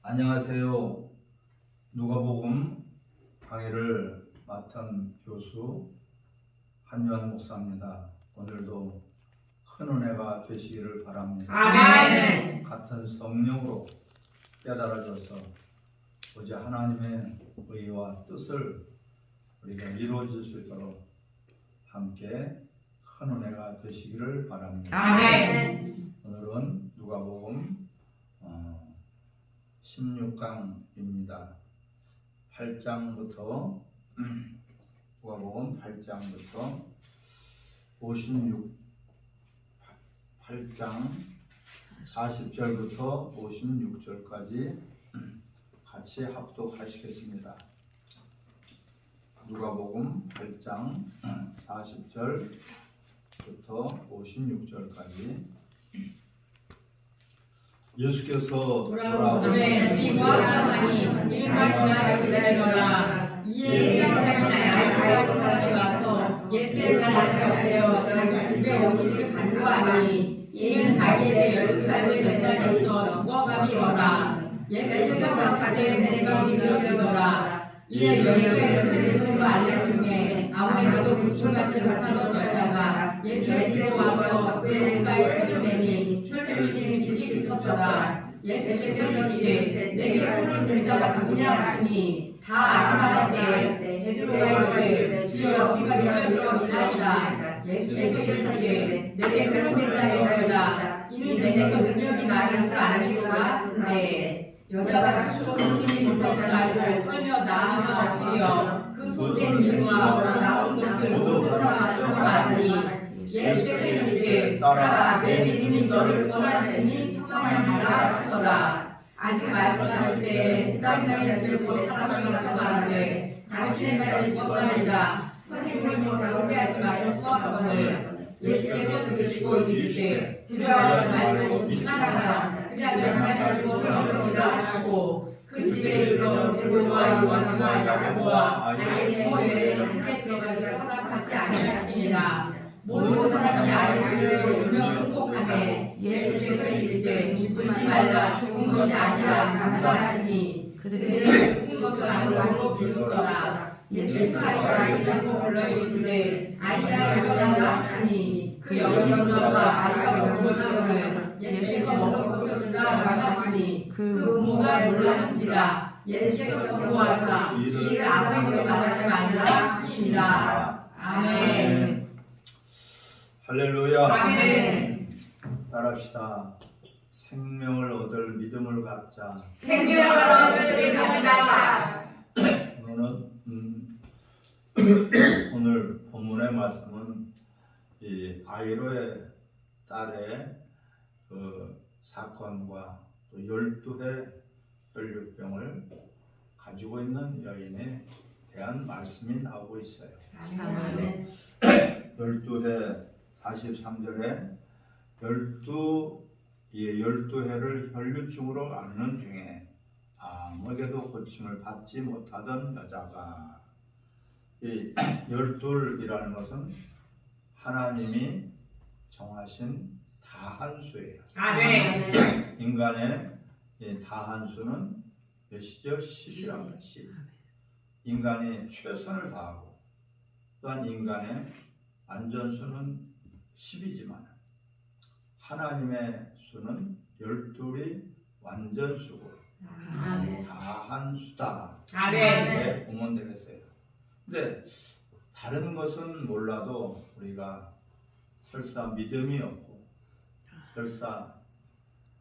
안녕하세요. 누가복음 강의를 맡은 교수 한요한 목사입니다. 오늘도 큰 은혜가 되시기를 바랍니다. 아멘. 같은 성령으로 깨달아져서 오직 하나님의 의와 뜻을 우리가 이루어질 수 있도록 함께 큰 은혜가 되시기를 바랍니다. 아멘. 오늘은 누가복음 16강입니다. 8장부터 누가복음 8장부터 8장 40절부터 56절까지 같이 합독하시겠습니다. 누가복음 8장 40절부터 56절까지 예수께서 돌아오시매 우리와 하나니 이름을 기다리고 기다리노라. 이에 회당장이나 야시라고 사람이 와서 예수의 자리에 엎드려 자기 집에 오시기를 간구하니 이는 자기에게 12살째 된 자가 있어 죽어가미로라. 예수께서 가시되 내가 믿어 들더라. 이에 열두의 이름으로 알려 중에 아무에게도 구출받지 못하던 여자가 예수의 뒤로 와서 그의 눈가에 손을 대니 손을 주니 빛이 비쳤더라. 예수께서 이르시되 내게 손을 든 자가 누구냐 하시니 다 알아말할 때 베드로가 이르되 주여 우리가 믿으리이다. 예수께서 이르시되 내게 손을 든 자가 있도다. 이는 내게서 능력이 나는 줄 알미로라 하신대 여자가 스스로 정신이 못할 줄 알고 떨며 나아가 엎드려 그 속된 이유와 나온 것을 모두 다 말하니 예수께서 이르시되 따라 내 믿음이 너를 구원하였으니 평안하리라 하시더라. 아직 말씀하실 때 부담장의 집에서 사람이 와서 말하되 당신의 딸이 죽었다니라. 선생님을 더 배우게 하지 마셔서 하거늘 예수께서 들으시고 이르시되 두려워하지 말고 믿기만 하라. 그리하면 하나님의 구원을 얻으리라 하시고 그 집에 이르러 베드로와 요한과 야고보와 아이의 모여에 함께 들어가기를 허락하지 아니하시니라. 모든 사람이 아이를 울며 극복하매 예수께서 이르시되 죽지 말라. 죽은 것이 아니라 강조하시니 그들은 죽은 것을 안으로 비웃더라. 예수께서 아이가 불러 이르시되 아이야 일어나라 하시니 그 영이 일어나와 아이가 일어나거늘 예수께서 먹은 것을 주라 하시니 그 부모가 놀라는지라. 예수께서 경고하사 이 일을 아무에게도 말하지 말라 하시니라. 아멘. 할렐루야. 아멘. 따라합시다. 생명을 얻을 믿음을 갖자. 생명을 얻을 믿음을 갖자. 오늘 본문의 말씀은 이 아이로의 딸의 그 사건과 또 12해 혈류병을 가지고 있는 여인에 대한 말씀이 나오고 있어요. 아멘. 12해 43절에 12해를 혈류증으로 앓는 중에 아무에게도 고침을 받지 못하던 여자가, 이 12이라는 것은 하나님이 정하신 다한수예요. 아멘. 인간의 다한수는 몇이죠? 10이랍니다. 10. 인간이 최선을 다하고 또한 인간의 안전수는 10이지만 하나님의 수는 12이 완전수고 다한수다. 아멘. 보면 되겠어요. 근데 다른 것은 몰라도 우리가 설사 믿음이 없고 설사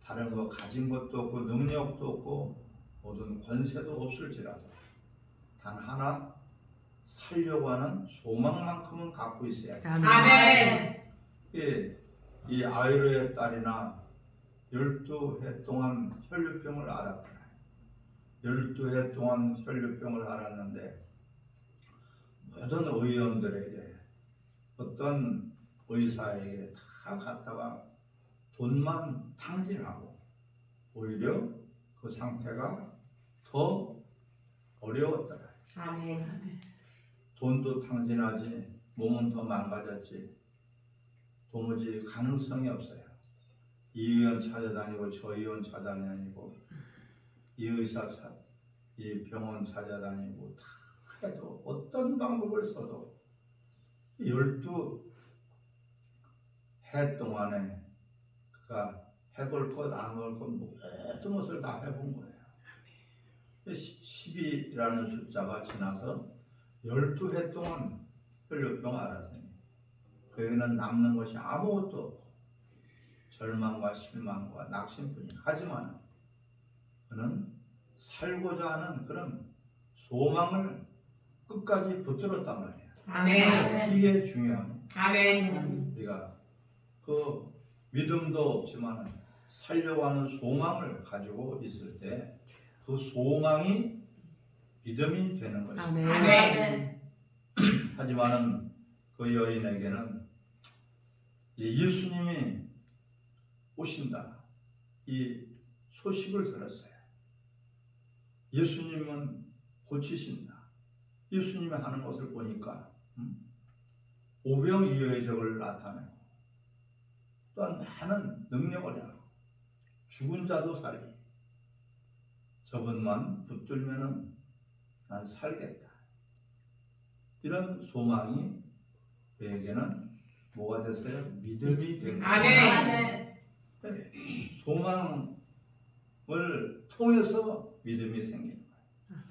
다른 거 가진 것도 없고 능력도 없고 모든 권세도 없을지라도 단 하나 살려고 하는 소망만큼은 갖고 있어야 돼. 아멘. 이 아이로의 딸이나 12해 동안 혈류병을 앓았더라. 12해 동안 혈류병을 앓았는데 모든 의원들에게 어떤 의사에게 다 갔다가 돈만 탕진하고 오히려 그 상태가 더 어려웠더라. 아멘. 돈도 탕진하지 몸은 더 망가졌지 도무지 가능성이 없어요. 이 의원 찾아다니고 저 의원 찾아다니고 이 이 병원 찾아다니고 다 해도 어떤 방법을 써도 12해 동안에 그가 해볼 것, 안 해볼 것 모든 것을 다 해본 거예요. 10이라는 숫자가 지나서 12해 동안 혈류병 앓았으니 그에게는 남는 것이 아무것도 없고 절망과 실망과 낙심뿐이야. 하지만 그는 살고자 하는 그런 소망을 끝까지 붙들었단 말이에요. 아멘. 이게 중요합니다. 아멘. 우리가 그 믿음도 없지만 살려고 하는 소망을 가지고 있을 때 그 소망이 믿음이 되는 것이죠. 아멘. 하지만은 그 여인에게는 예수님이 오신다 이 소식을 들었어요. 예수님은 고치신다. 예수님이 하는 것을 보니까 오병이어의 적을 나타내고 또한 많은 능력을 해요. 죽은 자도 살리고 저분만 붙들면은 난 살겠다. 이런 소망이 그에게는 뭐가 됐어요? 믿음이 된 거예요. 아멘. 소망을 통해서 믿음이 생기는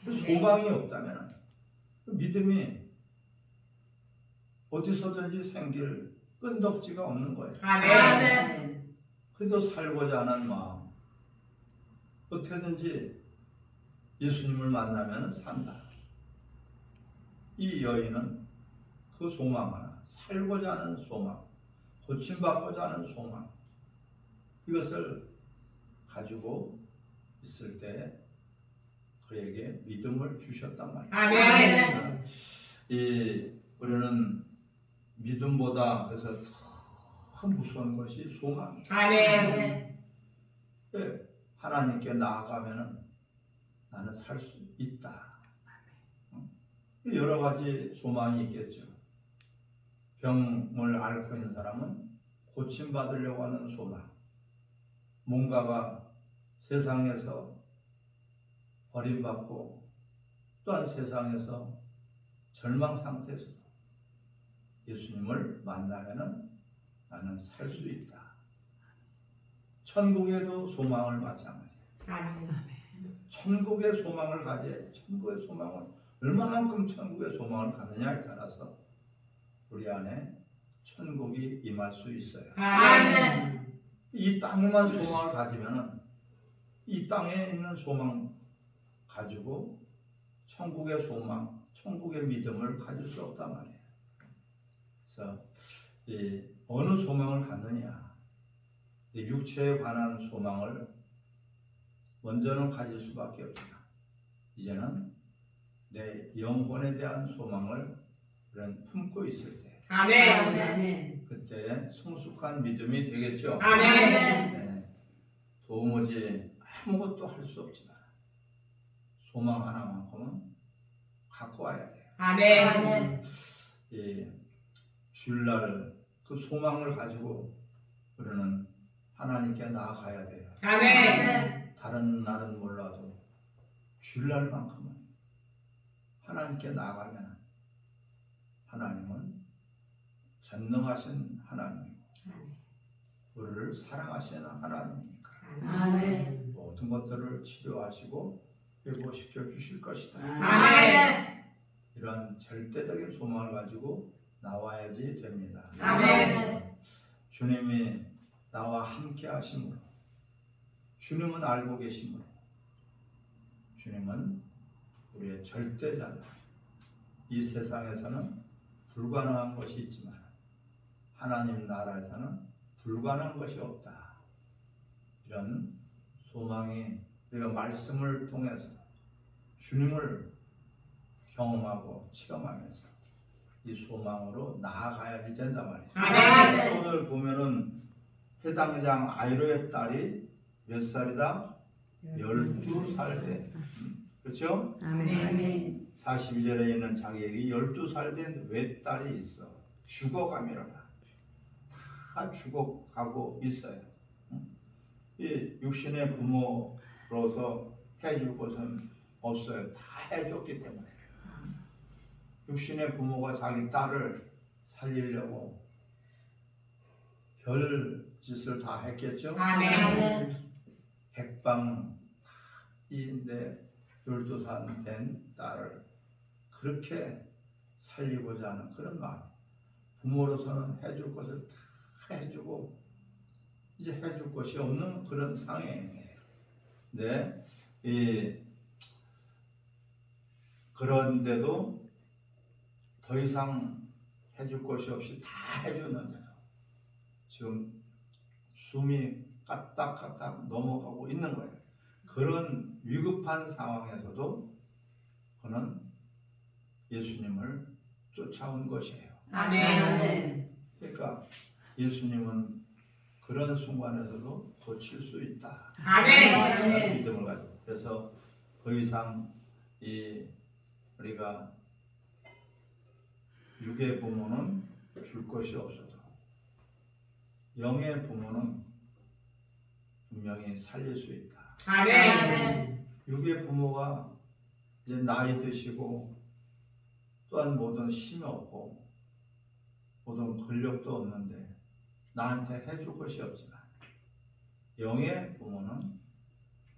거예요. 소망이 없다면 믿음이 어디서든지 생길 끈덕지가 없는 거예요. 아멘. 그래도 살고자 하는 마음, 어떻게든지 예수님을 만나면 산다. 이 여인은 그 소망 하나, 살고자 하는 소망, 고침받고자 하는 소망, 이것을 가지고 있을 때 그에게 믿음을 주셨단 말이에요. 아멘. 우리는 믿음보다 그래서 더 무서운 것이 소망이에요. 아멘. 하나님께 나아가면은 나는 살 수 있다. 여러 가지 소망이 있겠죠. 병을 앓고 있는 사람은 고침받으려고 하는 소망, 뭔가가 세상에서 버림받고 또한 세상에서 절망 상태에서도 예수님을 만나면은 나는 살 수 있다. 천국에도 소망을 마찬가지예요. 아멘. 천국의 소망을 가져야 천국의 소망을 얼마만큼 천국의 소망을 갖느냐에 따라서 우리 안에 천국이 임할 수 있어요. 아멘. 이 땅에만 소망을 가지면은 이 땅에 있는 소망 가지고 천국의 소망, 천국의 믿음을 가질 수 없단 말이에요. 그래서 어느 소망을 갖느냐, 육체에 관한 소망을 먼저는 가질 수밖에 없지만 이제는 내 영혼에 대한 소망을 우리는 품고 있을 때 아멘. 그때 성숙한 믿음이 되겠죠. 아멘. 도무지 아무것도 할 수 없지만 소망 하나만큼은 갖고 와야 돼요. 아멘. 주일날 그 소망을 가지고 우리는 하나님께 나아가야 돼요. 아멘. 다른 날은 몰라도 주일날만큼은 하나님께 나아가면 하나님은 전능하신 하나님이고 우리를 사랑하시는 하나님이니까 아멘. 모든 것들을 치료하시고 회복시켜 주실 것이다. 아멘. 이런 절대적인 소망을 가지고 나와야지 됩니다. 아멘. 주님이 나와 함께 하심으로 주님은 알고 계심으로 주님은 우리의 절대자다. 이 세상에서는 불가능한 것이 있지만 하나님 나라에서는 불가능한 것이 없다. 이런 소망이 우리가 말씀을 통해서 주님을 경험하고 체험하면서 이 소망으로 나아가야지 된단 말이에요. 아멘. 오늘 보면은 해당장 아이로의 딸이 몇 살이다? 12살 때. 그렇죠? 아멘. 42절에 있는 자기에게 12살 된 외딸이 있어. 죽어가미로라. 다 죽어가고 있어요. 이 육신의 부모로서 해줄 것은 없어요. 다 해줬기 때문에. 육신의 부모가 자기 딸을 살리려고 별 짓을 다 했겠죠. 아멘. 백방인데 12살 된 딸을 그렇게 살리고자 하는 그런 마음. 부모로서는 해줄 것을 다 해주고 이제 해줄 것이 없는 그런 상황이에요. 네, 그런데도 더 이상 해줄 것이 없이 다 해줬는데도 지금 숨이 까딱까딱 넘어가고 있는 거예요. 그런 위급한 상황에서도 그는 예수님을 쫓아온 것이에요. 아멘. 그러니까 예수님은 그런 순간에서도 고칠 수 있다. 아멘. 믿음을 가지고. 그래서 더 이상 우리가 육의 부모는 줄 것이 없어도 영의 부모는 분명히 살릴 수 있다. 아멘. 육의 부모가 이제 나이 드시고 또한 모든 힘이 없고 모든 권력도 없는데 나한테 해줄 것이 없지만 영의 부모는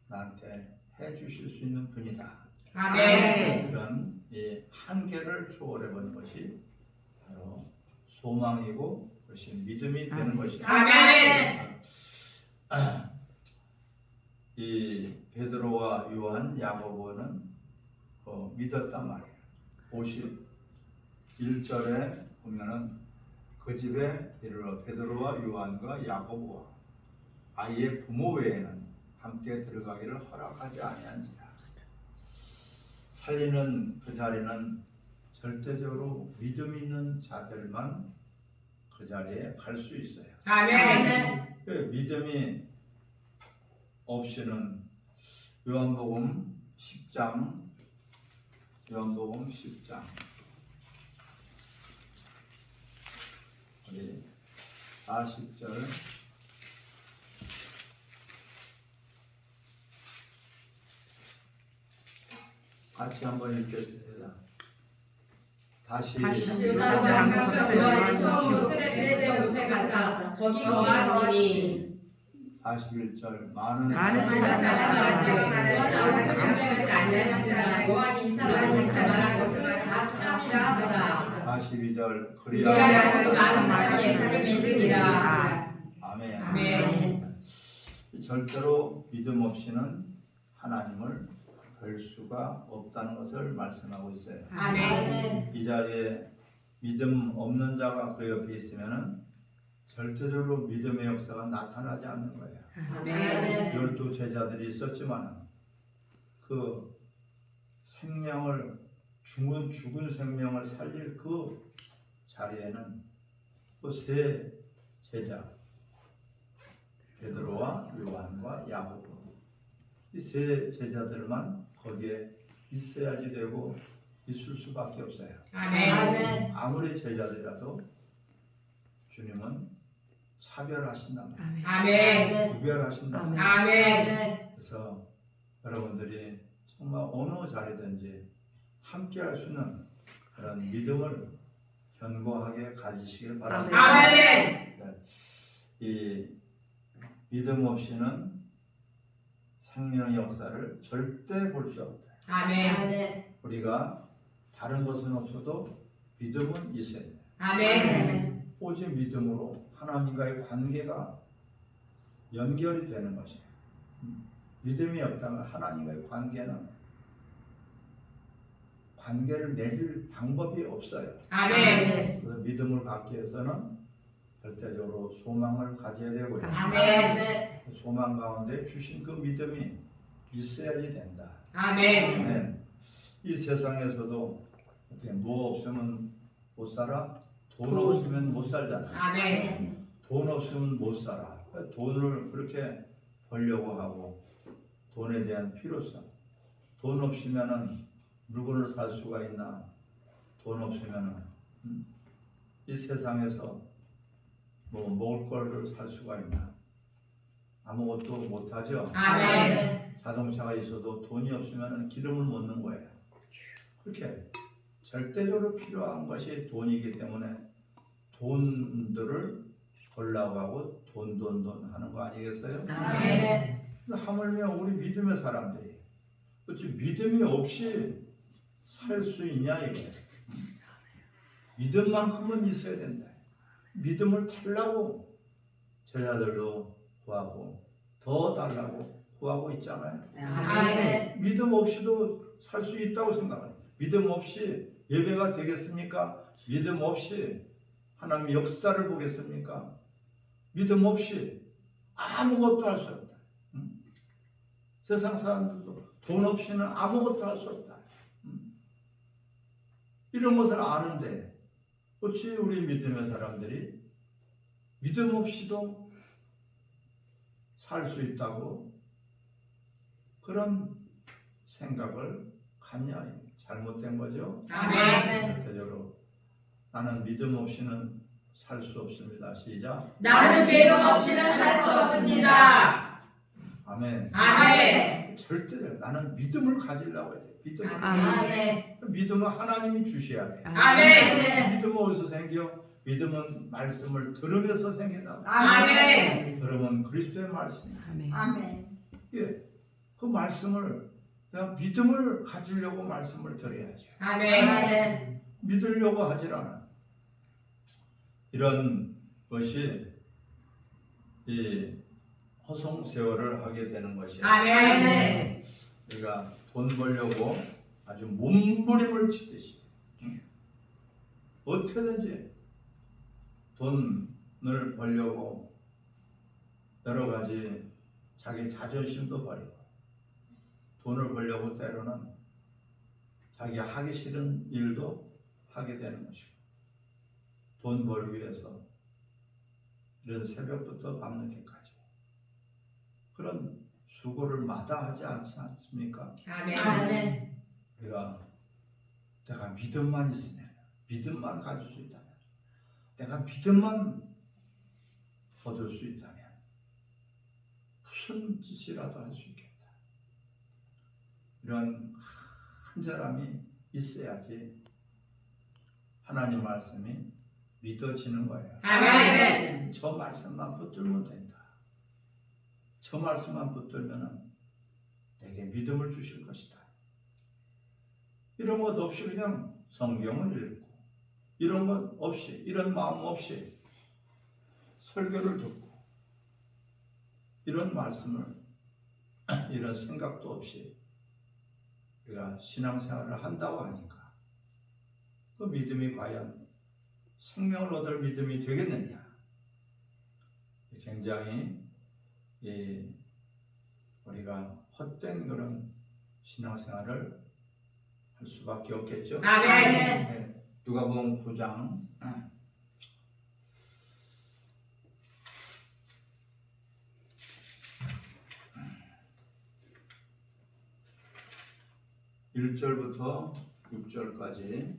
나한테 해주실 수 있는 분이다. 아멘. 이런 한계를 초월해보는 것이 바로 소망이고 그것이 믿음이 되는 것이다. 아멘. 이 베드로와 요한, 야고보는 믿었단 말이에요. 51절에 보면은 그 집에 이르러 베드로와 요한과 야고보와 아이의 부모 외에는 함께 들어가기를 허락하지 아니한지라. 살리는 그 자리는 절대적으로 믿음 있는 자들만 그 자리에 갈 수 있어요. 아멘. 믿음이 없이는 요한복음 10장 우리 40절 같이 한번 읽겠습니다. 다시 유다가 요한이 처음으로 세례 곳에 가서 거기 거하시니 41절 많은 사람이 말하되 요한 아무것도 증명하지 아니하였으나 요한이 이 사람한테 말한 것은 다 참이라 하더라. 42절 그리하여 그 많은 사람이 예수를 믿으니라. 아멘. 아멘. 절대로 믿음 없이는 하나님을 뵐 수가 없다는 것을 말씀하고 있어요. 아멘. 이 자리에 믿음 없는 자가 그 옆에 있으면은 절대적으로 믿음의 역사가 나타나지 않는 거예요. 아멘. 12 제자들이 있었지만 그 생명을 죽은 생명을 살릴 그 자리에는 그 세 제자 베드로와 요한과 야고보 이 세 제자들만 거기에 있어야지 되고 있을 수밖에 없어요. 아멘. 아무리 제자들이라도 주님은 차별하신단 말이에요. 아멘. 구별하신단 말이에요. 아멘. 그래서 여러분들이 정말 어느 자리든지 함께 할 수 있는 그런 믿음을 견고하게 가지시길 바랍니다. 아멘. 이 믿음 없이는 생명의 역사를 절대 볼 수 없다. 아멘. 우리가 다른 것은 없어도 믿음은 있어야 돼요. 아멘. 오직 믿음으로 하나님과의 관계가 연결이 되는 것이에요. 믿음이 없다면 하나님과의 관계를 맺을 방법이 없어요. 아멘. 그래서 믿음을 갖기 위해서는 절대적으로 소망을 가져야 되고요. 아멘. 소망 가운데 주신 그 믿음이 있어야지 된다. 아멘. 네. 이 세상에서도 어떻게 뭐 없으면 못 살아? 돈 없으면 못 살잖아. 아멘. 돈 없으면 못 살아. 돈을 그렇게 벌려고 하고 돈에 대한 필요성. 돈 없으면은 물건을 살 수가 있나? 돈 없으면은 이 세상에서 뭐 먹을 거를 살 수가 있나? 아무것도 못 하죠. 아멘. 자동차가 있어도 돈이 없으면 기름을 못 넣는 거예요. 그렇게 절대적으로 필요한 것이 돈이기 때문에 돈들을 벌라고 하고 돈 하는 거 아니겠어요? 하물며 우리 믿음의 사람들이 그렇지 믿음이 없이 살 수 있냐 이거예요. 믿음만큼은 있어야 된다. 믿음을 달라고 제자들도 구하고 더 달라고 구하고 있잖아요. 믿음 없이도 살 수 있다고 생각해요. 믿음 없이 예배가 되겠습니까? 믿음 없이 하나님 역사를 보겠습니까? 믿음 없이 아무것도 할 수 없다. 세상 사람들도 돈 없이는 아무것도 할 수 없다. 이런 것을 아는데 어찌 우리 믿음의 사람들이 믿음 없이도 살 수 있다고 그런 생각을 갖냐? 잘못된 거죠. 대표적으로 나는 믿음 없이는 살 수 없습니다. 시작. 나는 믿음 없이는 살 수 없습니다. 아멘. 절대 나는 믿음을 가지려고 해야 돼. 믿음은 하나님이 주셔야 돼. 믿음은 어디서 생겨? 믿음은 말씀을 들으면서 생긴다. 들으면 그리스도의 말씀이에요. 예, 그 말씀을 그냥 믿음을 가지려고 말씀을 들어야죠. 믿으려고 하질 않아. 이런 것이 이 허송세월을 하게 되는 것이에요. 우리가 돈 벌려고 아주 몸부림을 치듯이 어떻게든지 돈을 벌려고 여러 가지 자기 자존심도 버리고 돈을 벌려고 때로는 자기 하기 싫은 일도 하게 되는 것이고 돈 벌기 위해서 이런 새벽부터 밤늦게까지 그런 수고를 마다하지 않지 않습니까? 내가 믿음만 있으면 믿음만 가질 수 있다면 내가 믿음만 얻을 수 있다면 무슨 짓이라도 할 수 있겠다. 이런 간절함이 있어야지 하나님 말씀이 믿어지는 거예요. 저 말씀만 붙들면 된다. 저 말씀만 붙들면 내게 믿음을 주실 것이다. 이런 것 없이 그냥 성경을 읽고 이런 것 없이 이런 마음 없이 설교를 듣고 이런 말씀을 이런 생각도 없이 우리가 신앙생활을 한다고 하니까 그 믿음이 과연 생명을 얻을 믿음이 되겠느냐? 굉장히 우리가 헛된 그런 신앙생활을 할 수밖에 없겠죠. 네. 누가복음 9장 1절부터 6절까지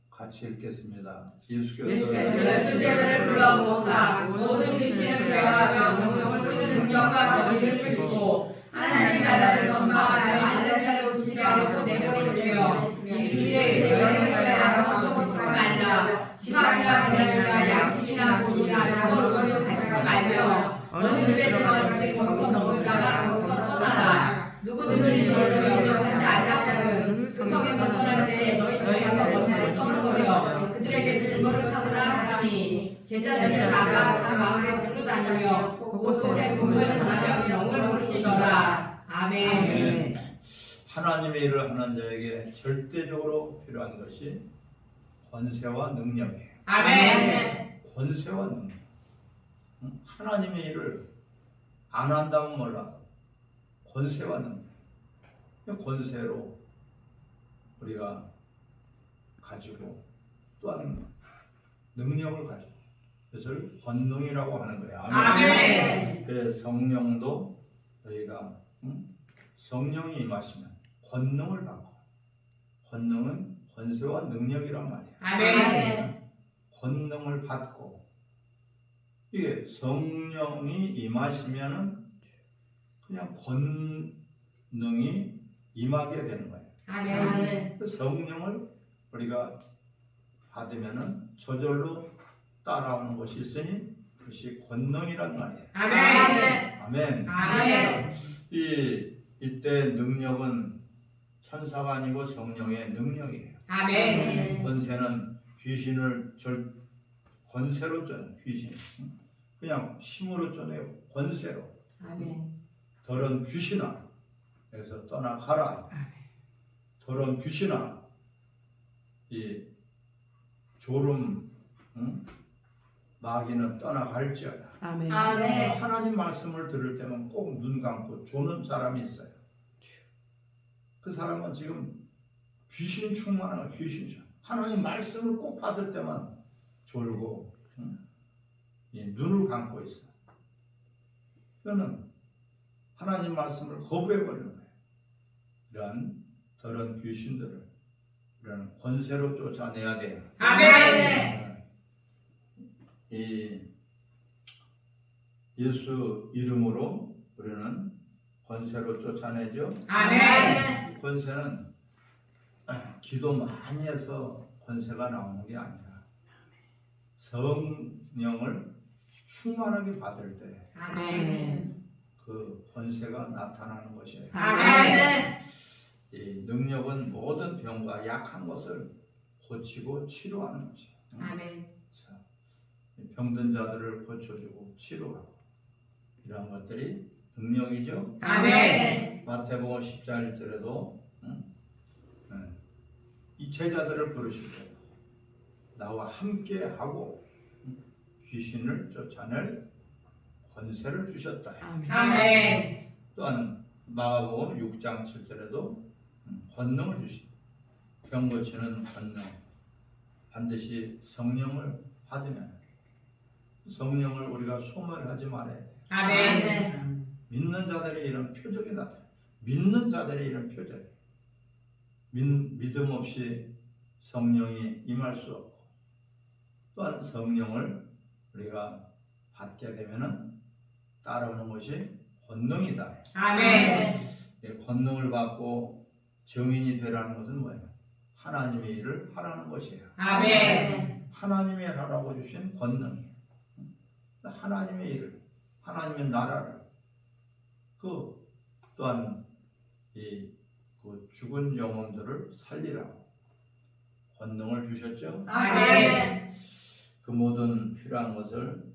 같이 읽겠습니다. 예수께서 열두 제자를 불러모으사 모든 귀신을 제어하며 모든 능력과 권위를 주시고 하나님 나라를 전파하며 알는 자를 고치게 하려고 내보내주며 이 기회에 여행을 아무것도 먹지 말라. 시간이나 분량이나 양식이나 돈이나 장어를 가지지 말며 어느 집에 들어갈지 거기서 머물다가 거기서 떠나라. 누구든지 너희를 영접하지 아니하거든 성에서 떠날 때 너희에서 벗을 떠나버려 그들에게 증거를 삼으라 하시니 제자들이 나가 각 마을에 두루 다니며 곳곳에 복음을 전하며 병을 고치더라. 아멘. 하나님의 일을 하는 자에게 절대적으로 필요한 것이 권세와 능력이에요. 권세와 능력. 하나님의 일을 안 한다면 몰라도 권세와 능력. 권세로 우리가 가지고 또한 능력을 가지고 그것을 권능이라고 하는 거예요. 아멘. 성령도 저희가 성령이 임하시면 권능을 받고 권능은 권세와 능력이란 말이에요. 권능을 받고 이게 성령이 임하시면은 그냥 권능이 임하게 되는 거예요. 아멘. 그 성령을 우리가 받으면은 저절로 따라오는 것이 있으니 그것이 권능이란 말이에요. 아멘. 아멘. 아멘. 이때 능력은 천사가 아니고 성령의 능력이에요. 아멘. 권세는 귀신을 권세로 쫓는 귀신. 그냥 힘으로 쫓아내요. 권세로. 아멘. 더러운 귀신아, 여기서 떠나가라. 더러운 귀신아, 이 졸음, 마귀는 떠나갈지어다. 아멘. 아멘. 하나님 말씀을 들을 때만 꼭 눈 감고 조는 사람이 있어요. 그 사람은 지금 귀신 충만한 귀신 충만. 하나님 말씀을 꼭 받을 때만 졸고 이 눈을 감고 있어. 그는 하나님 말씀을 거부해 버리는 거예요. 이러한 더러운 귀신들을 이런 권세로 쫓아내야 돼요. 아멘. 이 예수 이름으로 우리는 권세로 쫓아내죠. 아멘. 이 권세는 기도 많이 해서 권세가 나오는 게 아니라 성령을 충만하게 받을 때 그 권세가 나타나는 것이에요. 아멘. 이 능력은 모든 병과 약한 것을 고치고 치료하는 것이에요. 아멘. 병든 자들을 고쳐주고 치료하고 이러한 것들이 능력이죠. 아멘. 마태복음 10장 1절에도 이 제자들을 부르실 때 나와 함께 하고 귀신을 쫓아낼 권세를 주셨다. 아멘. 또한 마가복음 6장 7절에도 권능을 주십니다. 병 고치는 권능, 반드시 성령을 받으면 성령을 우리가 소멸하지 말아야 돼. 아멘. 믿는 자들이 이런 표적이 나타나. 믿는 자들이 이런 표적이. 믿음 없이 성령이 임할 수 없고, 또한 성령을 우리가 받게 되면은 따라오는 것이 권능이다. 아멘. 권능을 받고 정인이 되라는 것은 뭐예요? 하나님의 일을 하라는 것이에요. 아멘. 하나님의 하라고 주신 권능이에요. 하나님의 일을, 하나님의 나라를, 그 또한 그 죽은 영혼들을 살리라고 권능을 주셨죠. 아멘. 그 모든 필요한 것을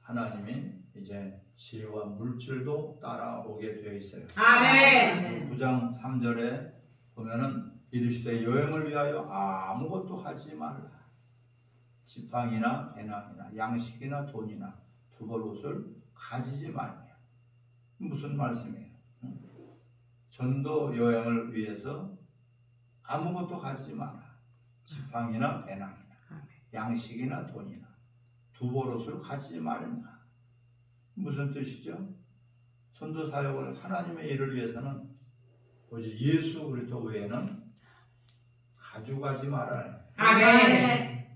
하나님이 이제 지혜와 물질도 따라오게 되어 있어요. 아멘. 9장 3절에 보면은 이르시되 여행을 위하여 아무것도 하지 말라. 지팡이나 배낭이나 양식이나 돈이나 두벌 옷을 가지지 말며. 무슨 말씀이에요? 전도 여행을 위해서 아무것도 가지지 마라. 지팡이나 배낭이나 양식이나 돈이나 두벌 옷을 가지지 말라. 무슨 뜻이죠? 전도 사역을 하나님의 일을 위해서는 오직 예수 그리스도 외에는 가져가지 말아야 해요. 아멘.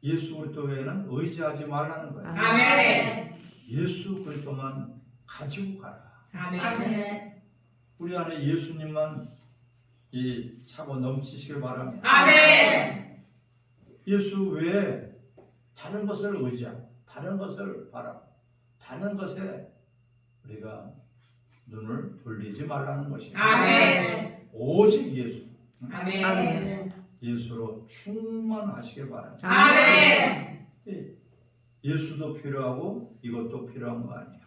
예수 그리스도 외에는 의지하지 말라는 거예요. 아멘. 예수 그리스도만 가지고 가라. 아멘. 우리 안에 예수님만 이 차고 넘치시길 바랍니다. 아멘. 예수 외에 다른 것을 의지하고 다른 것을 바라고 다른 것에 우리가 눈을 돌리지 말라는 것입니다. 아멘. 오직 예수, 아멘. 예수로 충만하시길 바랍니다. 아멘. 예수도 필요하고 이것도 필요한 거 아니야.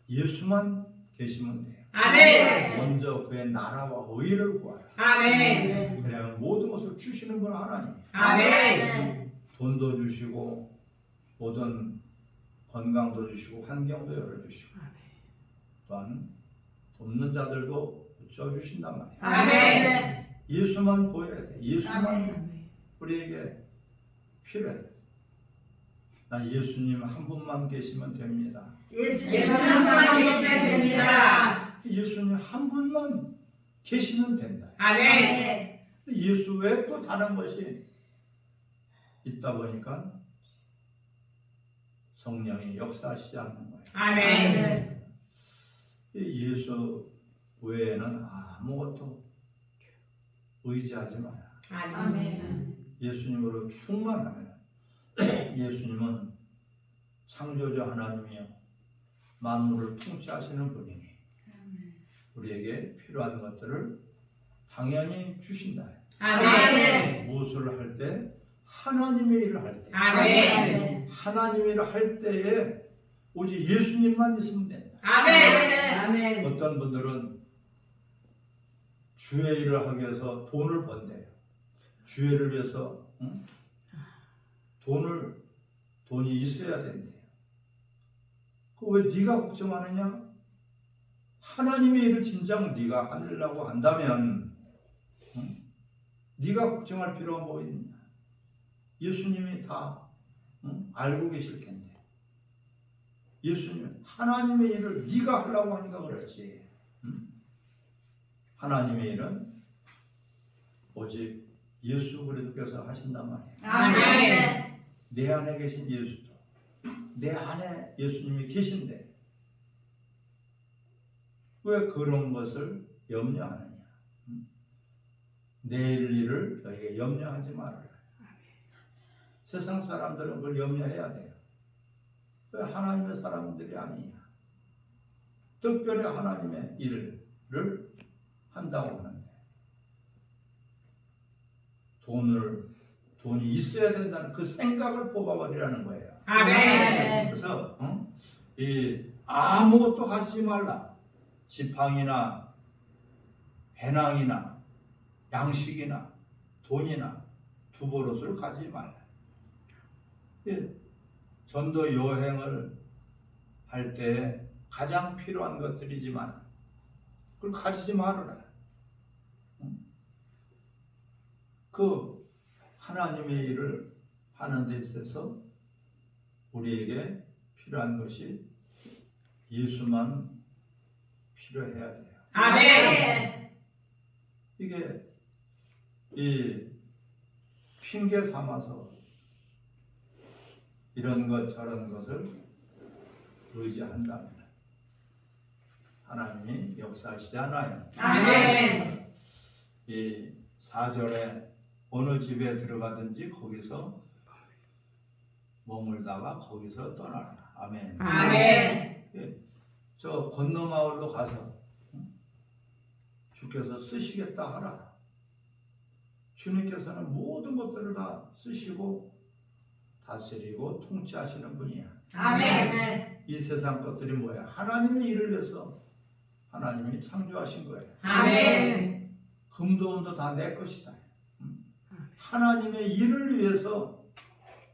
예수만 계시면 돼요. 아멘. 먼저 그의 나라와 의를 구하라. 아멘. 그러면 모든 것을 주시는 분 하나님. 아멘. 돈도 주시고 모든 건강도 주시고 환경도 열어주시고 또한 돕는 자들도 붙여주신단 말이에요. 아멘. 예수만 보여야 돼. 예수만 아멘. 우리에게 필요해. 나 예수님 한 분만 계시면 됩니다. 예수님 한 분만 계시면 됩니다. 예수님 한 분만 계시면 된다. 아멘. 예수 외에 또 다른 것이 있다 보니까 성령이 역사하시지 않는 거예요. 아멘. 이 예수 외에는 아무것도 의지하지 마라. 아멘. 예수님으로 충만하면 예수님은 창조주 하나님이요 만물을 통치하시는 분이니 우리에게 필요한 것들을 당연히 주신다. 아멘. 무엇을 할 때? 하나님의 일을 할 때. 아멘. 하나님의 일을 할 때에 오직 예수님만 있으면 된다. 아멘. 어떤 분들은 주의 일을 하기 위해서 돈을 번대요. 주의를 위해서 돈이 있어야 된대요. 왜 네가 걱정하느냐? 하나님의 일을 진정 네가 하려고 한다면 네가 걱정할 필요가 뭐 있느냐? 예수님이 다 알고 계실 텐데. 예수님 하나님의 일을 네가 하려고 하니까 그렇지. 하나님의 일은 오직 예수 그리스도께서 하신단 말이에요. 아멘. 내 안에 계신 예수도 내 안에 예수님이 계신데 왜 그런 것을 염려하느냐? 내일 일을 너희가 염려하지 말아라. 세상 사람들은 그걸 염려해야 돼요. 왜 하나님의 사람들이 아니냐? 특별히 하나님의 일을 한다고 하는데 돈이 있어야 된다는 그 생각을 뽑아버리라는 거예요. 아멘. 그래서 아무것도 가지지 말라. 지팡이나 배낭이나 양식이나 돈이나 두보롯을 가지지 말라. 전도 여행을 할 때 가장 필요한 것들이지만 그걸 가지지 말아라. 그 하나님의 일을 하는 데 있어서 우리에게 필요한 것이 예수만 필요해야 돼요. 아멘. 이게 이 핑계 삼아서 이런 것 저런 것을 의지한다면 하나님이 역사하시지 않아요. 아멘. 이 4절에 어느 집에 들어가든지 거기서 머물다가 거기서 떠나라. 아멘. 아멘. 저 건너 마을로 가서 주께서 쓰시겠다 하라. 주님께서는 모든 것들을 다 쓰시고 다스리고 통치하시는 분이야. 아멘. 이 세상 것들이 뭐야? 하나님의 일을 위해서 하나님이 창조하신 거예요. 아멘. 금도 은도 다 내 것이다. 하나님의 일을 위해서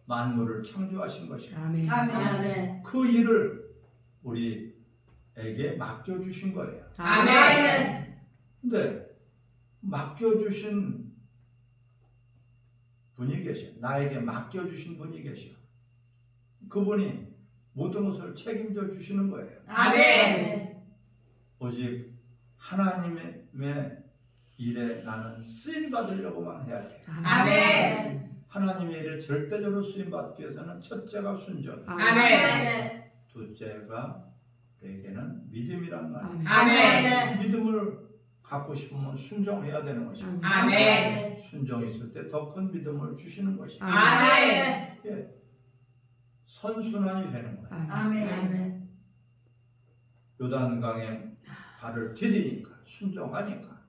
만물을 창조하신 것이야. 아멘. 아멘. 그 일을 우리에게 맡겨주신 거예요. 아멘. 근데 맡겨주신 분이 계셔. 나에게 맡겨주신 분이 계셔. 그분이 모든 것을 책임져 주시는 거예요. 아멘. 오직 하나님의 일에 나는 쓰임 받으려고만 해야 돼. 아멘. 하나님의 일에 절대적으로 쓰임 받기 위해서는 첫째가 순종, 아멘. 둘째가 내게는 믿음이란 말이에요. 아멘. 믿음을 갖고 싶으면 순종해야 되는 것이고 아멘. 순종이 있을 때 더 큰 믿음을 주시는 것이고 아멘. 선순환이 되는 거예요. 아멘. 요단강에 발을 디디니까 순종하니까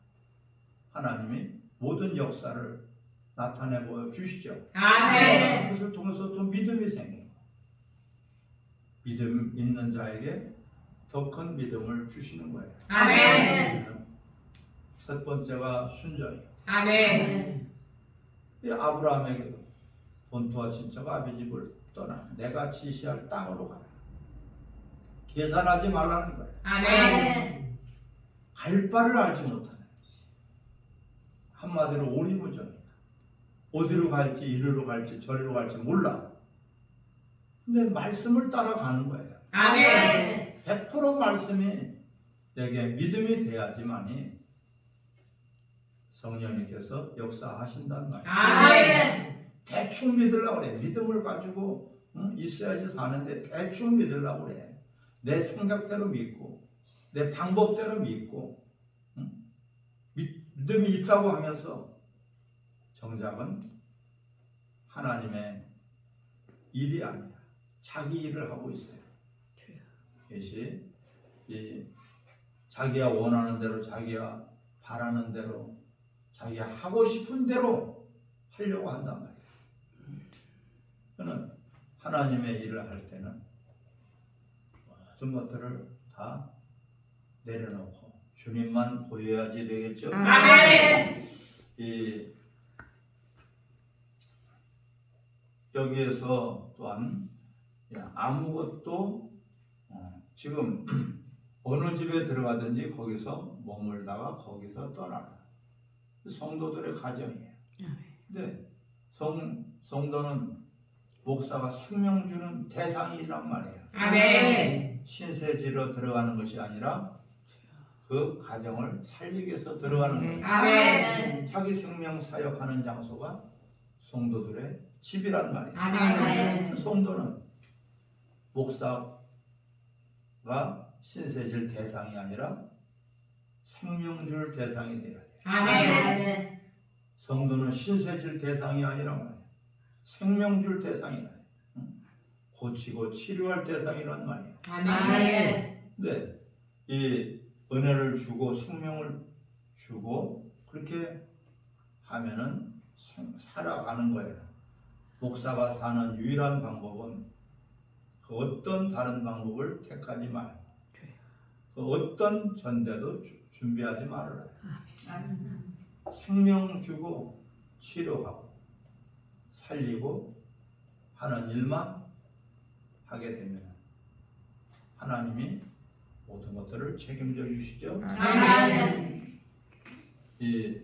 하나님이 모든 역사를 나타내 보여주시죠. 아멘. 그것을 통해서 또 믿음이 생기고 믿음 있는 자에게 더 큰 믿음을 주시는 거예요. 아멘. 첫 번째가 순종이에요. 아멘. 이 아브라함에게도 본토와 친척과 아비집을 떠나 내가 지시할 땅으로 가라. 계산하지 말라는 거예요. 아멘. 갈 바를 알지 못하는 한마디로 오리무정이다. 어디로 갈지 이리로 갈지 저리로 갈지 몰라. 근데 말씀을 따라가는 거예요. 아멘. 100% 말씀이 내게 믿음이 돼야지만이 성령님께서 역사하신단 말이에요. 아멘. 대충 믿으려고 그래. 믿음을 가지고 응? 있어야지 사는데 대충 믿으려고 그래. 내 생각대로 믿고 내 방법대로 믿고 응? 믿음이 있다고 하면서 정작은 하나님의 일이 아니라 자기 일을 하고 있어요. 그것이 이 자기가 원하는 대로 자기가 바라는 대로 자기가 하고 싶은 대로 하려고 한단 말이에요. 그는 하나님의 일을 할 때는 모든 것들을 다 내려놓고 주님만 보여야지 되겠죠. 아멘. 이 여기에서 또한 아무것도 지금 어느 집에 들어가든지 거기서 머물다가 거기서 떠나라. 성도들의 가정이에요. 근데 성도는 목사가 생명 주는 대상이란 말이에요. 아멘. 신세지로 들어가는 것이 아니라 그 가정을 살리기 위해서 들어가는 거예요. 아멘. 자기 생명 사역하는 장소가 성도들의 집이란 말이에요. 아멘. 성도는 목사가 신세질 대상이 아니라 생명줄 대상이 되어야 돼요. 아멘. 성도는 신세질 대상이 아니란 말이에요. 생명줄 대상이라. 고치고 치료할 대상이란 말이에요. 아멘. 근데 이 은혜를 주고 생명을 주고 그렇게 하면은 살아가는 거예요. 목사가 사는 유일한 방법은 그 어떤 다른 방법을 택하지 말고 그 어떤 전대도 준비하지 말아라. 생명 주고 치료하고 살리고 하는 일만 하게 되면 하나님이 모든 것들을 책임져 주시죠. 아멘. 이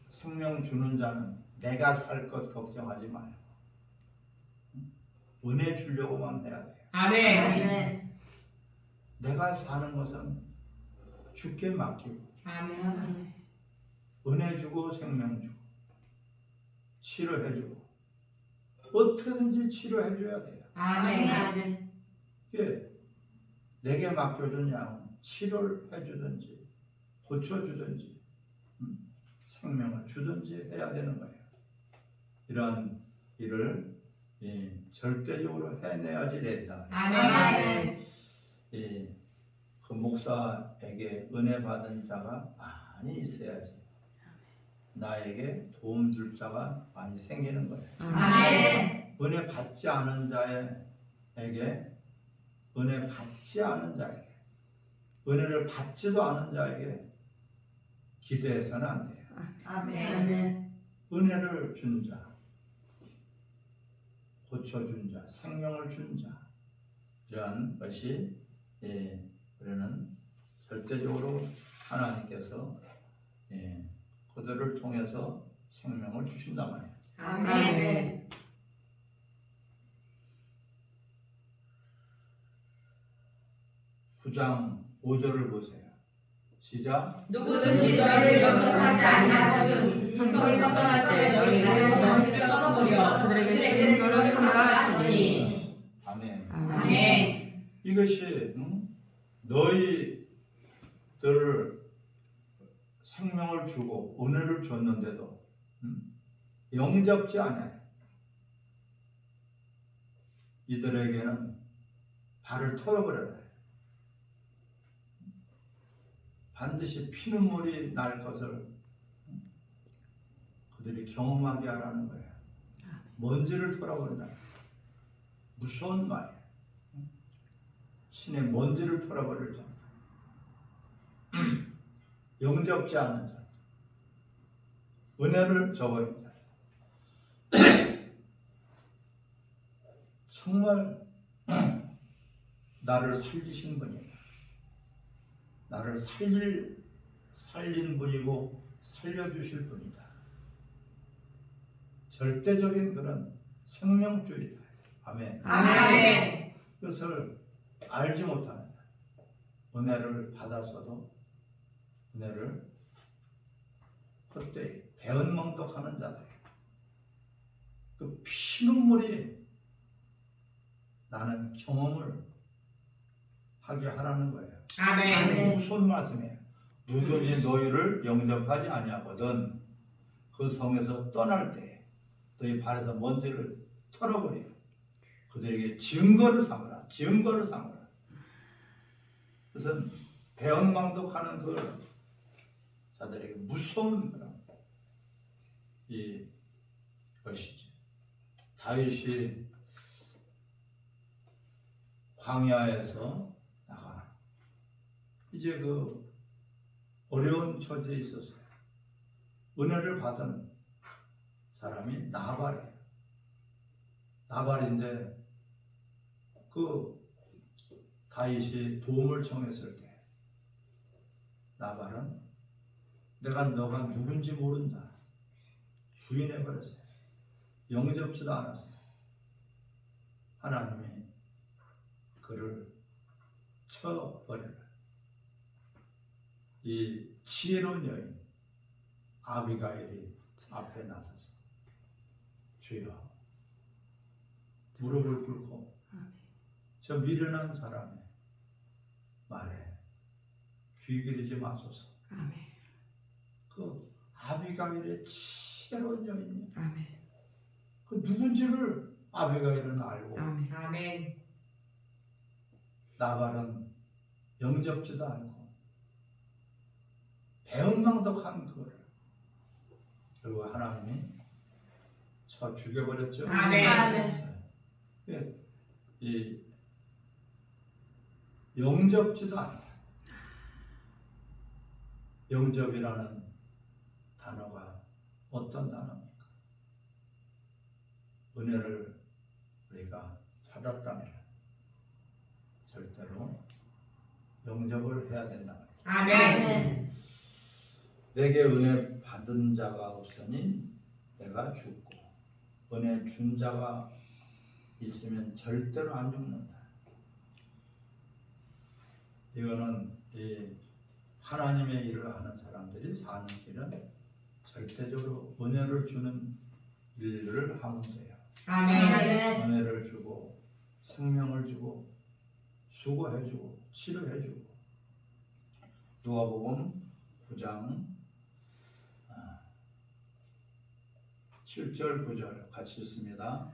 생명 주는 자는 내가 살 것 걱정하지 말고 은혜 주려고만 해야 돼요. 아멘. 내가 사는 것은 주께 맡기고 아멘. 은혜 주고 생명 주고 치료해 주고 어떻게든지 치료해 줘야 돼요. 아멘. 이게 내게 맡겨준 양은 치료를 해주든지 고쳐주든지 생명을 주든지 해야 되는 거예요. 이러한 일을 절대적으로 해내야지 된다. 아멘. 그 목사에게 은혜 받은 자가 많이 있어야지 나에게 도움 줄 자가 많이 생기는 거예요. 아멘. 은혜 받지 않은 자에게 은혜 받지 않은 자에게 은혜를 받지도 않은 자에게 기대해서는 안 돼요. 아멘. 은혜를 준 자, 고쳐준 자, 생명을 준 자 이러한 것이 우리는 절대적으로 하나님께서 그들을 통해서 생명을 주신단 말이에요. 아멘. 9장 5절을 보세요. 시작. 누구든지 너희를 영접하지 아니하거든 성경에서 떠날 때 너희를 성경을 떠나버려 그들에게 주는 것을 삼으라 하시니. 아멘. 아멘. 이것이 너희들 생명을 주고 은혜를 줬는데도 영접지 않아요. 이들에게는 발을 털어버려라. 반드시 피눈물이 날 것을 그들이 경험하게 하라는 거예요. 먼지를 털어버린다. 무서운 말이에요. 신의 먼지를 털어버릴 정도. 영접지 않는 자, 은혜를 저버린 자. 정말 나를 살리신 분이다. 나를 살린 분이고 살려주실 분이다. 절대적인 그런 생명주의다. 아멘. 아멘. 그것을 알지 못하는 자, 은혜를 받았어도 은혜를 헛되이 배은망덕하는 자들. 그 피눈물이 나는 경험을 하게 하라는 거예요. 아멘. 무슨 말씀이에요? 누구든지 너희를 영접하지 아니하거든 그 성에서 떠날 때 너희 발에서 먼지를 털어버려 그들에게 증거를 삼으라. 증거를 삼으라. 그래서 배은망덕하는 그 자들에게 무서운 이 것이지. 다윗이 광야에서 나가 이제 그 어려운 처지에 있어서 은혜를 받은 사람이 나발이에요. 나발인데 그 다윗이 도움을 청했을 때 나발은 내가 너가 누군지 모른다 부인해버렸어요. 영접지도 않았어요. 하나님이 그를 쳐버려라. 이 지혜로운 여인 아비가일이 앞에 나서서 주여 무릎을 꿇고 저 미련한 사람의 말에 귀 기르지 마소서. 그 아비가일의 지혜로운 여인이 그 누군지를 아비가일은 알고 아멘. 나발은 영접지도 않고 배은망덕한 그거를 결국 하나님이 쳐 죽여버렸죠. 아멘. 이 영접지도 않아요. 영접이라는 단어가 어떤 단어입니까? 은혜를 우리가 받았다면 절대로 영접을 해야 된다. 아멘. 내게 은혜 받은 자가 없으니 내가 죽고 은혜 준 자가 있으면 절대로 안 죽는다. 이거는 이 하나님의 일을 하는 사람들이 사는 길은 절대적으로 은혜를 주는 일을 하면 돼요. 아멘. 은혜를 주고 생명을 주고 수고해주고 치료해주고. 누가복음 9장 7절 9절 같이 읽습니다.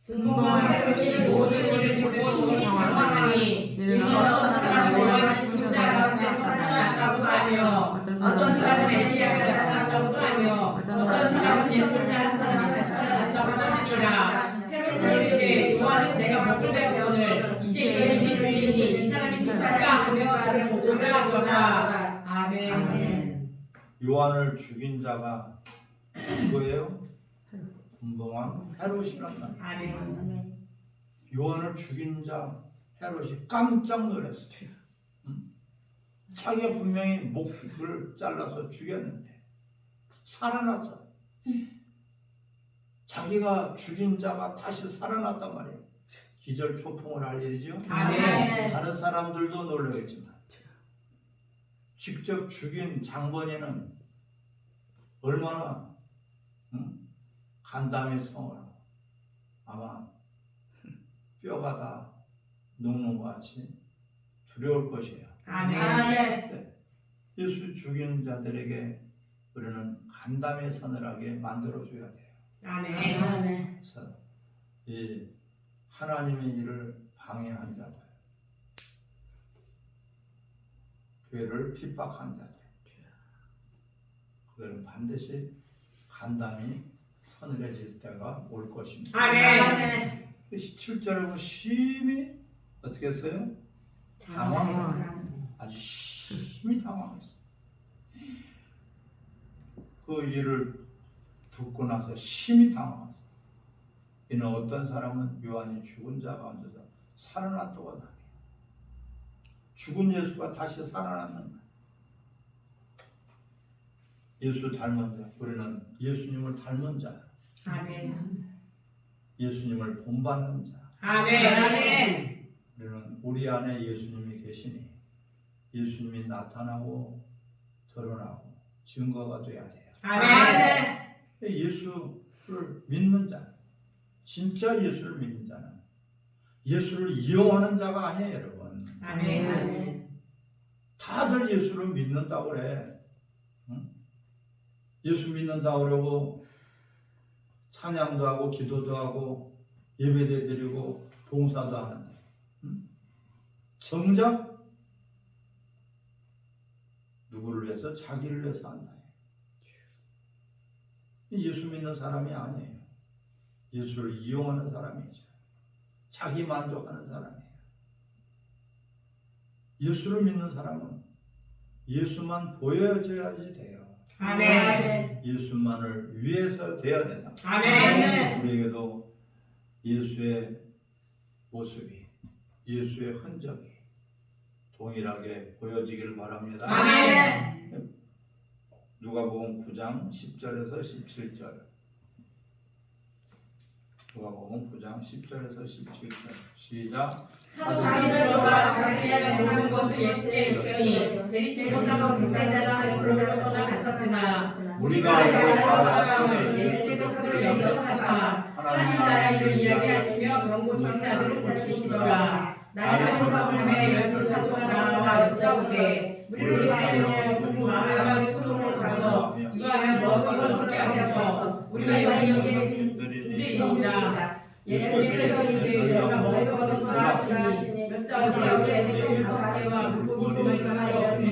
등봉한 해로신 모든 일을 보고 심히 당황하니 이는 어떤 사람은 요한이 죽은 자가 앞에서 살아났다고도 하며 어떤 사람은 엘리야가 나타났다고도 하며 어떤 사람은 예수를 한 사람이 다시 살아났다고도 하니라. 헤롯에게 요한은 내가 목을 베었거늘 이제 여인이 들리니 이 사람이 누굴까 하며 그를 보고자 하더라. 아멘. 요한을 죽인 자가 누구예요? 분봉왕 헤롯이란 말이에요. 아멘. 요한을 죽인 자 헤롯이 깜짝 놀랐어요. 자기가 분명히 목을 잘라서 죽였는데 살아났어. 자기가 죽인 자가 다시 살아났단 말이에요. 기절초풍을 할 일이죠. 아멘. 다른 사람들도 놀라겠지만 직접 죽인 장본인은 얼마나 간담이 성을 아마 뼈가 다 녹는 것 같이 두려울 것이에요. 아멘. 예수 죽이는 자들에게 우리는 간담의 서늘하게 만들어줘야 돼요. 아멘. 그래서 이 하나님의 일을 방해한 자들, 교회를 핍박한 자들, 그들은 반드시 간담이 서늘해질 때가 올 것입니다. 아멘. 17절에 보면 심히 어떻게 했어요? 당황했어요. 아주 심히 당황했어요. 그 일을 듣고 나서 심히 당황했어요. 이는 어떤 사람은 요한이 죽은 자 가운데서 살아났다고 하니 죽은 예수가 다시 살아났는 거예요. 예수 닮은 자, 우리는 예수님을 닮은 자, 아멘. 예수님을 본받는 자. 아멘. 우리는 우리 안에 예수님이 계시니 예수님이 나타나고 드러나고 증거가 돼야 돼요. 아멘. 예수를 믿는 자, 진짜 예수를 믿는 자는 예수를 이용하는 자가 아니에요, 여러분. 아멘. 다들 예수를 믿는다고 그래. 응? 예수 믿는다고 그러고 찬양도 하고 기도도 하고 예배도 드리고 봉사도 하는데 정작 누구를 위해서? 자기를 위해서 한다. 예수 믿는 사람이 아니에요. 예수를 이용하는 사람이죠. 자기 만족하는 사람이에요. 예수를 믿는 사람은 예수만 보여줘야지 돼요. 아멘. 예수만을 위해서 돼야 된다. 아멘. 우리에게도 예수의 모습이, 예수의 흔적이 동일하게 보여지기를 바랍니다. 아멘. 누가복음 9장 10절에서 17절. 누가복음 9장 10절에서 17절. 시작. 사도 바울은 너와 갈릴리에 모든 것을 예수께 일으키니 대리치 못하고 객사자라 말씀으로 떠나가셨으나 우리가 알고 아브라함을 예수께서 그를 영접하사 하나님 나라 일을 이야기하시며 병고친 자들을 고치시더라. 나는 항상 열두 사도가 나아가 여짜오되 우리를 위하여 누구 마음을 수동으로 가서 이거하면 먹어서 먹게 하셔서 우리가 여기에 빈들이니라. 예수께서 이르되 우리가 먹을 것을 구하시니 여짜오되 여기에는 다섯 개와 물고기 두 마리 없으니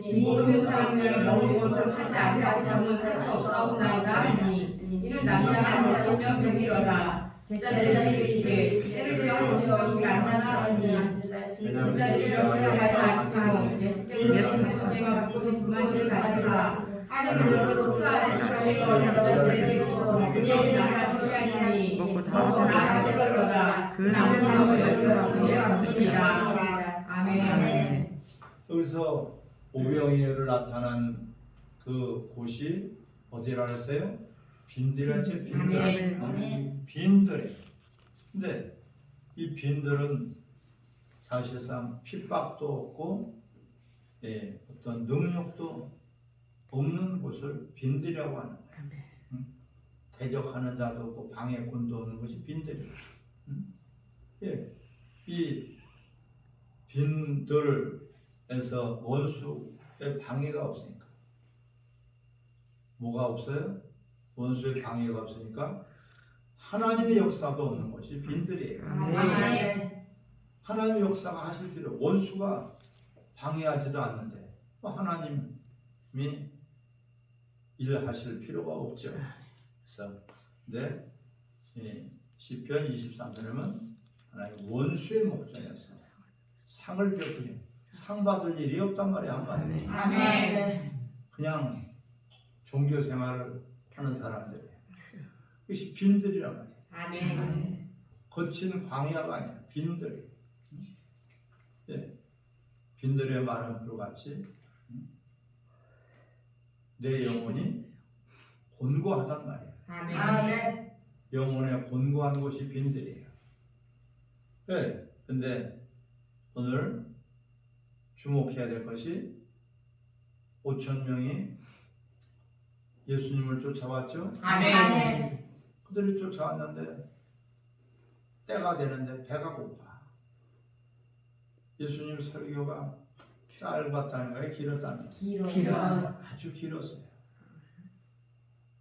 이 모든 사람들이 먹을 것을 사지 아니하고 잠은 할 수 없사옵나이다 하니 이는 남자가 전혀 병이러라. 제자들에게 이르시되 때를 지어 하신 것이 안전하 하시니 제자들이 영접하여 아시고 예수께서 다섯 개와 물고기 두 마리를 가지사 하늘로 속사하신 자들과 남자들에게 주어 우리에게 나가게 하시니 먹고 다 가져가더라. 그 남은 마음을 열두라 그의 법이니라. 아멘. 여기서 오병이어를 나타난 그 곳이 어디라 그랬어요? 빈들이었지. 빈들. 빈들. 근데 이 빈들은 사실상 핍박도 없고 어떤 능력도 없는 곳을 빈들이라고 하는 거예요. 대적하는 자도 없고 방해꾼도 없는 것이 빈들이에요. 이 빈들에서 원수의 방해가 없으니까 뭐가 없어요? 원수의 방해가 없으니까 하나님의 역사도 없는 것이 빈들이에요. 하나님의 역사가 하실 필요, 원수가 방해하지도 않는데 하나님이 일하실 필요가 없죠. 그래서 시편 23편에는 하나님 원수의 목전에서 상을 베푸니 상 받을 일이 없단 말이야. 한마디로. 아멘. 그냥 종교 생활을 하는 사람들이에요. 이것이 빈들이란 말이에요. 아멘. 거친 광야가 아니야. 빈들이. 빈들의 마른 풀같이 내 영혼이 곤고하단 말이에요. 아멘. 영혼에 곤고한 곳이 빈들이에요. 근데 오늘 주목해야 될 것이 5천 명이 예수님을 쫓아왔죠. 아멘. 그들이 쫓아왔는데 때가 되는데 배가 고파. 예수님 설교가 짧았다는 거예요? 길었다는 거예요? 길어. 아주 길었어요.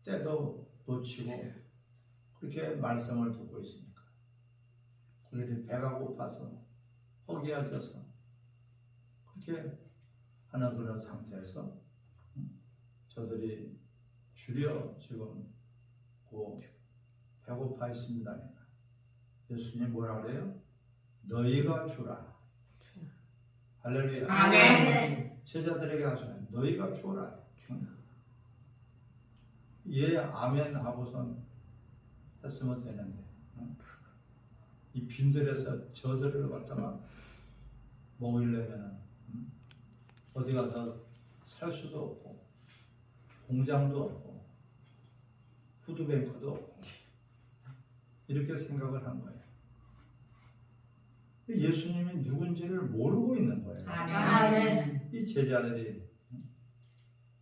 때도 놓치고 그렇게 말씀을 듣고 있으니까 그들이 배가 고파서 허기해져서 그렇게 하는 그런 상태에서 저들이 줄여 지금 배고파 있습니다. 예수님 뭐라 그래요? 너희가 주라. 할렐루야. 아멘. 제자들에게 하시면 너희가 주라. 아멘 하고선 했으면 되는데 이 빈들에서 저들을 갖다가 먹이려면 어디 가서 살 수도 없고 공장도 없고 푸드뱅크도 없고 이렇게 생각을 한 거예요. 예수님이 누군지를 모르고 있는 거예요. 아멘. 이 제자들이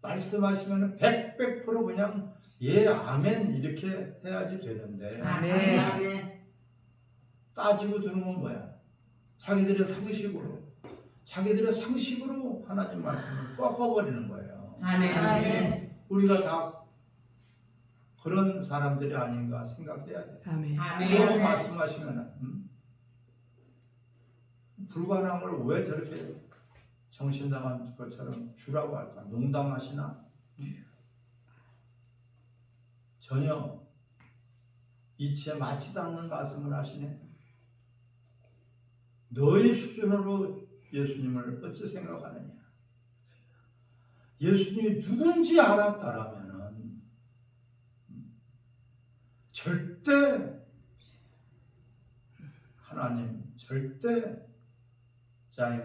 말씀하시면 100% 그냥 아멘 이렇게 해야지 되는데 아멘. 따지고 드는 건 뭐야? 자기들의 상식으로 하나님 말씀을 꺾어버리는 거예요. 아멘. 우리가 다 그런 사람들이 아닌가 생각해야 돼. 아멘. 너무 말씀하시면은 불가능을 왜 저렇게 정신당한 것처럼 주라고 할까? 농담하시나? 전혀 이치에 맞지도 않는 말씀을 하시네. 너의 수준으로 예수님을 어찌 생각하느냐? 예수님이 누군지 알았다라면은 절대 하나님 절대자인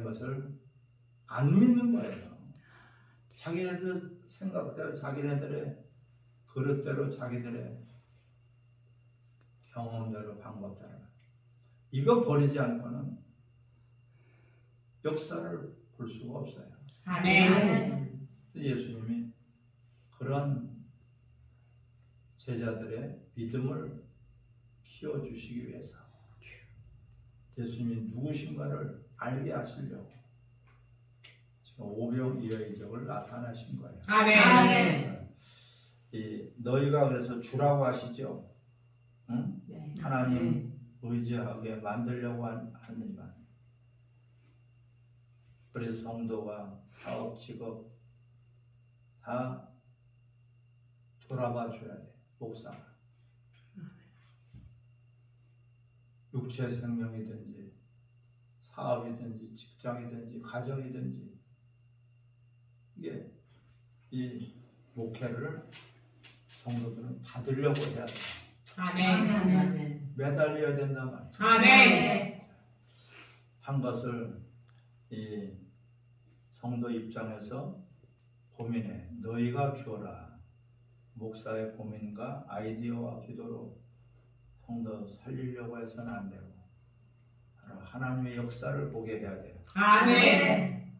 것을 안 믿는 거예요. 자기네들 생각대로 자기네들의 그릇대로 자기들의 경험대로 방법대로 이거 버리지 않고는 역사를 볼 수가 없어요. 아멘. 예수님이 그런 제자들의 믿음을 키워주시기 위해서 예수님이 누구신가를 알게 하시려고 지금 오병이어의적을 나타나신 거예요. 아멘. 너희가 그래서 주라고 하시죠. 응? 네. 하나님 의지하게 만들려고 하니만 우리 성도가 사업, 직업 다 돌아봐 줘야 돼. 목사가 육체 생명이든지 사업이든지 직장이든지 가정이든지 이게 이 목회를 성도들은 받으려고 해야 돼. 아멘. 매달려야 된단 말이야. 아멘. 한 것을 이 성도 입장에서 고민해. 너희가 주어라. 목사의 고민과 아이디어와 기도로 성도 살리려고 해서는 안 되고 하나님의 역사를 보게 해야 돼요. 아멘.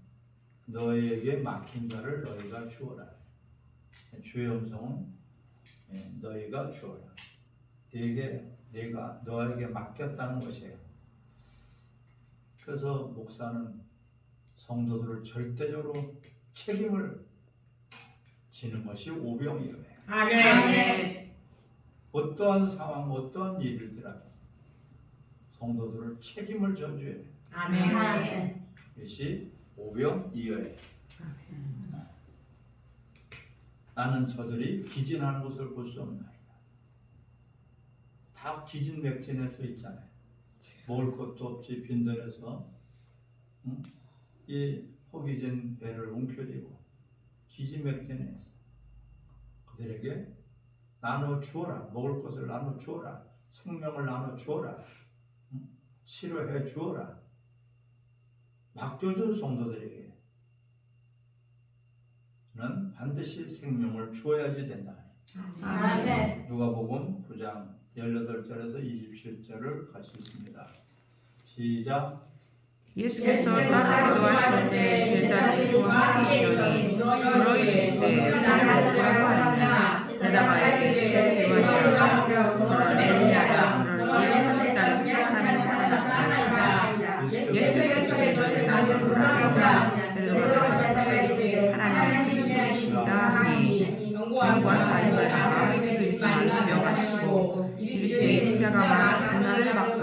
너희에게 맡긴 자를 너희가 주어라. 주의 음성은 너희가 주어라. 내가 너에게 맡겼다는 것이에요. 그래서 목사는 성도들을 절대적으로 책임을 지는 것이 오병이어예요. 아멘. 어떠한 상황, 어떠한 일이더라도 성도들을 책임을 져줘야 돼요. 아멘. 이것이 오병이어예요. 나는 저들이 기진하는 것을 볼 수 없나이다. 다 기진맥진해서 있잖아요. 먹을 것도 없이 빈들에서 이 허기진 배를 움켜쥐고 기진맥진해서 그들에게 나눠 주어라. 먹을 것을 나눠 주어라. 생명을 나눠 주어라. 치료해 주어라. 맡겨준 성도들에게는 반드시 생명을 주어야지 된다. 아멘. 누가복음 9장 18절에서 27절을 같이 읽습니다. 시작. 예수께서 따로 기도하실 때 제자들이 주와 함께 있더니 물어이르시되 나를 누구라고 하느냐 대답하되 요한이라 그러나 엘리야라 그러나 예수께서 따르는 사람이 예수께서 너희는 나를 누구라고 하느냐 대답하되 하나님 그리스도이시다 하니 영과 사이가 마음에 들지 말라 명하시고 이르시되 이자가 말한 고난을 받고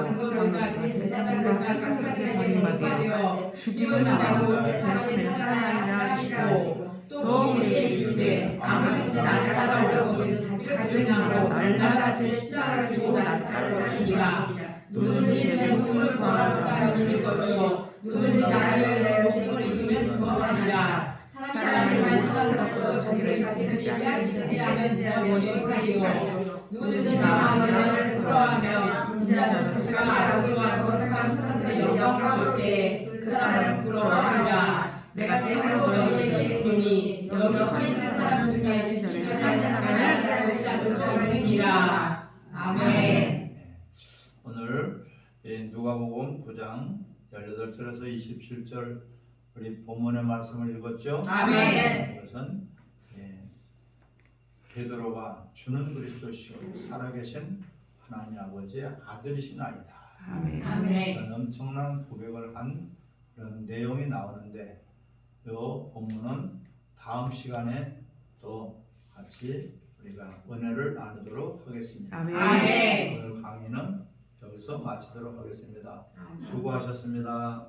장로가 사람에게 버림받아 죽임을 당하고 제3일 살아나리라 하시고 또 우리에게 이르시되 아무든지 나를 따라오려거든 자기를 향하고 날마다 제 십자가를 지고 나를 따를 것이니라. 누구든지 제 말씀을 구하는 자가 이길 것이요 누구든지 나를 위하여 목숨을 잃으면 구원하리라. 사람이 말씀을 듣고도 자기를 지키지 않는 무엇이 그리요 누구든지 나와 나를 부러워하며 인자는 제가 아버지와 거룩한 천사들의 영광을 볼 때 그 사람을 부러워하리라. 내가 때로 너희에게 이르노니 여기 서 있는 사람 중에 이전에 하나님을 보지 않도록 이르니라. 아멘. 오늘 누가복음 9장 18절에서 27절 우리 본문의 말씀을 읽었죠? 아멘. 이것은 베드로가 주는 그리스도시요 살아계신 하나님 아버지의 아들이신 아이다. 아멘. 아멘. 그런 엄청난 고백을 한 그런 내용이 나오는데 이 본문은 다음 시간에 또 같이 우리가 은혜를 나누도록 하겠습니다. 아멘. 아멘. 오늘 강의는 여기서 마치도록 하겠습니다. 수고하셨습니다.